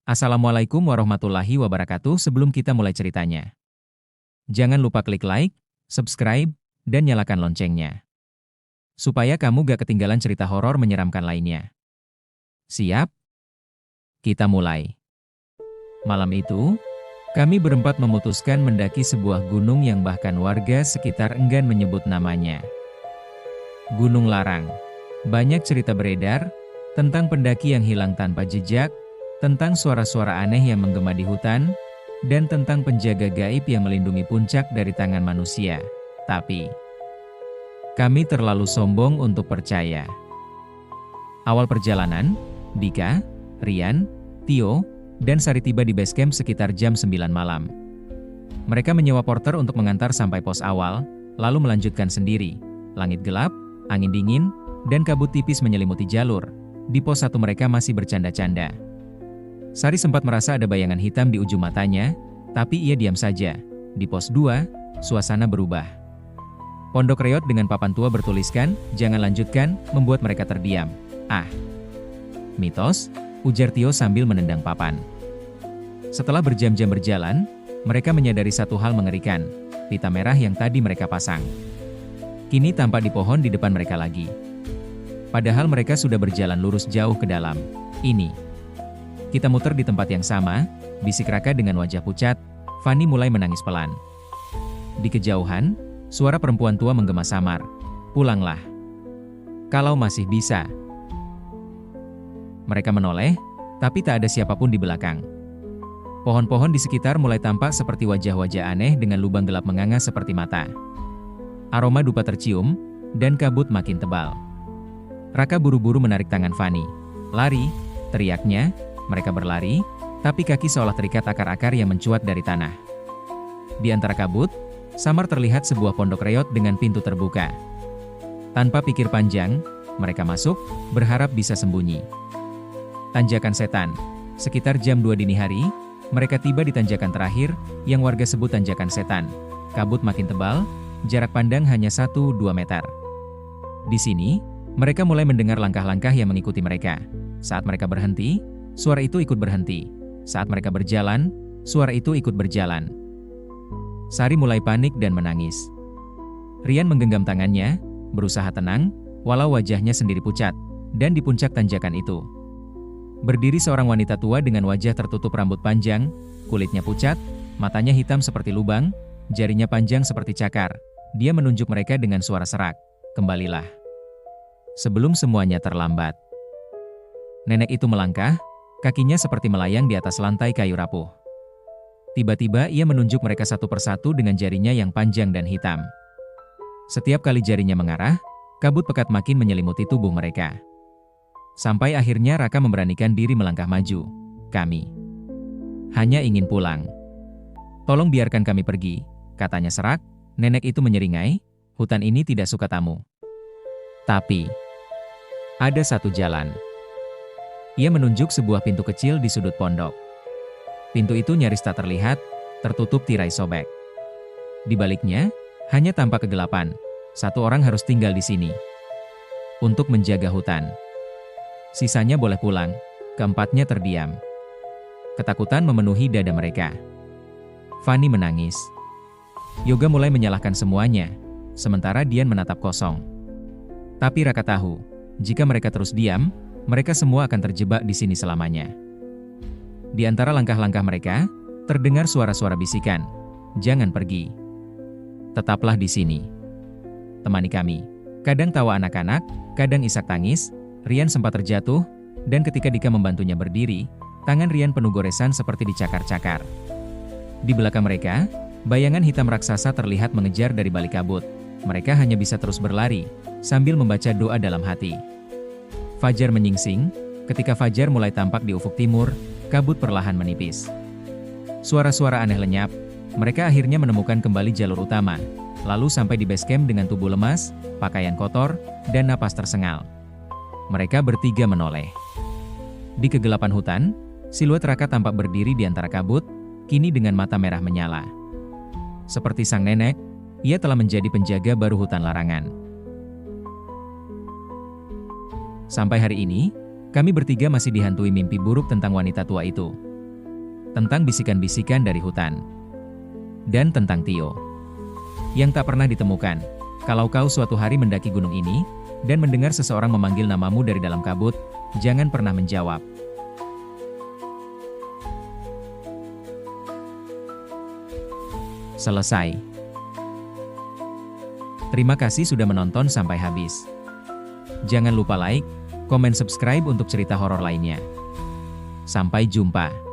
Assalamualaikum warahmatullahi wabarakatuh. Sebelum kita mulai ceritanya, jangan lupa klik like, subscribe, dan nyalakan loncengnya. Supaya kamu gak ketinggalan cerita horor menyeramkan lainnya. Siap? Kita mulai. Malam itu, kami berempat memutuskan mendaki sebuah gunung yang bahkan warga sekitar enggan menyebut namanya. Gunung Larang. Banyak cerita beredar tentang pendaki yang hilang tanpa jejak, tentang suara-suara aneh yang menggema di hutan, dan tentang penjaga gaib yang melindungi puncak dari tangan manusia. Tapi, kami terlalu sombong untuk percaya. Awal perjalanan, Dika, Rian, Tio, dan Sari tiba di base camp sekitar jam 9 malam. Mereka menyewa porter untuk mengantar sampai pos awal, lalu melanjutkan sendiri. Langit gelap, angin dingin, dan kabut tipis menyelimuti jalur. Di pos 1 mereka masih bercanda-canda. Sari sempat merasa ada bayangan hitam di ujung matanya, tapi ia diam saja. Di pos 2, suasana berubah. Pondok reot dengan papan tua bertuliskan, "Jangan lanjutkan," membuat mereka terdiam. "Ah, mitos," ujar Tio sambil menendang papan. Setelah berjam-jam berjalan, mereka menyadari satu hal mengerikan, pita merah yang tadi mereka pasang. Kini tampak di pohon di depan mereka lagi. Padahal mereka sudah berjalan lurus jauh ke dalam. "Ini. Kita muter di tempat yang sama," bisik Raka dengan wajah pucat. Fanny mulai menangis pelan. Di kejauhan, suara perempuan tua menggema samar. "Pulanglah. Kalau masih bisa." Mereka menoleh, tapi tak ada siapapun di belakang. Pohon-pohon di sekitar mulai tampak seperti wajah-wajah aneh dengan lubang gelap menganga seperti mata. Aroma dupa tercium, dan kabut makin tebal. Raka buru-buru menarik tangan Fanny. "Lari!" teriaknya. Mereka berlari, tapi kaki seolah terikat akar-akar yang mencuat dari tanah. Di antara kabut, samar terlihat sebuah pondok reot dengan pintu terbuka. Tanpa pikir panjang, mereka masuk, berharap bisa sembunyi. Tanjakan Setan. Sekitar jam 2 dini hari, mereka tiba di tanjakan terakhir, yang warga sebut Tanjakan Setan. Kabut makin tebal, jarak pandang hanya 1-2 meter. Di sini, mereka mulai mendengar langkah-langkah yang mengikuti mereka. Saat mereka berhenti, suara itu ikut berhenti. Saat mereka berjalan, suara itu ikut berjalan. Sari mulai panik dan menangis. Rian menggenggam tangannya, berusaha tenang, walau wajahnya sendiri pucat. Dan di puncak tanjakan itu, berdiri seorang wanita tua dengan wajah tertutup rambut panjang, kulitnya pucat, matanya hitam seperti lubang, jarinya panjang seperti cakar. Dia menunjuk mereka dengan suara serak. "Kembalilah. Sebelum semuanya terlambat." Nenek itu melangkah, kakinya seperti melayang di atas lantai kayu rapuh. Tiba-tiba ia menunjuk mereka satu persatu dengan jarinya yang panjang dan hitam. Setiap kali jarinya mengarah, kabut pekat makin menyelimuti tubuh mereka. Sampai akhirnya Raka memberanikan diri melangkah maju. "Kami hanya ingin pulang. Tolong biarkan kami pergi," katanya serak. Nenek itu menyeringai, "Hutan ini tidak suka tamu. Tapi ada satu jalan." Ia menunjuk sebuah pintu kecil di sudut pondok. Pintu itu nyaris tak terlihat, tertutup tirai sobek. Di baliknya, hanya tampak kegelapan. Satu orang harus tinggal di sini untuk menjaga hutan. Sisanya boleh pulang. Keempatnya terdiam. Ketakutan memenuhi dada mereka. Fanny menangis. Yoga mulai menyalahkan semuanya, sementara Dian menatap kosong. Tapi Raka tahu, jika mereka terus diam, mereka semua akan terjebak di sini selamanya. Di antara langkah-langkah mereka, terdengar suara-suara bisikan. "Jangan pergi. Tetaplah di sini. Temani kami." Kadang tawa anak-anak, kadang isak tangis. Rian sempat terjatuh, dan ketika Dika membantunya berdiri, tangan Rian penuh goresan seperti dicakar-cakar. Di belakang mereka, bayangan hitam raksasa terlihat mengejar dari balik kabut. Mereka hanya bisa terus berlari, sambil membaca doa dalam hati. Fajar menyingsing. Ketika fajar mulai tampak di ufuk timur, kabut perlahan menipis. Suara-suara aneh lenyap. Mereka akhirnya menemukan kembali jalur utama, lalu sampai di base camp dengan tubuh lemas, pakaian kotor, dan napas tersengal. Mereka bertiga menoleh. Di kegelapan hutan, siluet Raka tampak berdiri di antara kabut, kini dengan mata merah menyala. Seperti sang nenek, ia telah menjadi penjaga baru hutan larangan. Sampai hari ini, kami bertiga masih dihantui mimpi buruk tentang wanita tua itu. tentang bisikan-bisikan dari hutan, dan tentang Tio yang tak pernah ditemukan. Kalau kau suatu hari mendaki gunung ini, dan mendengar seseorang memanggil namamu dari dalam kabut, jangan pernah menjawab. Selesai. Terima kasih sudah menonton sampai habis. Jangan lupa like, komen, subscribe untuk cerita horor lainnya. Sampai jumpa.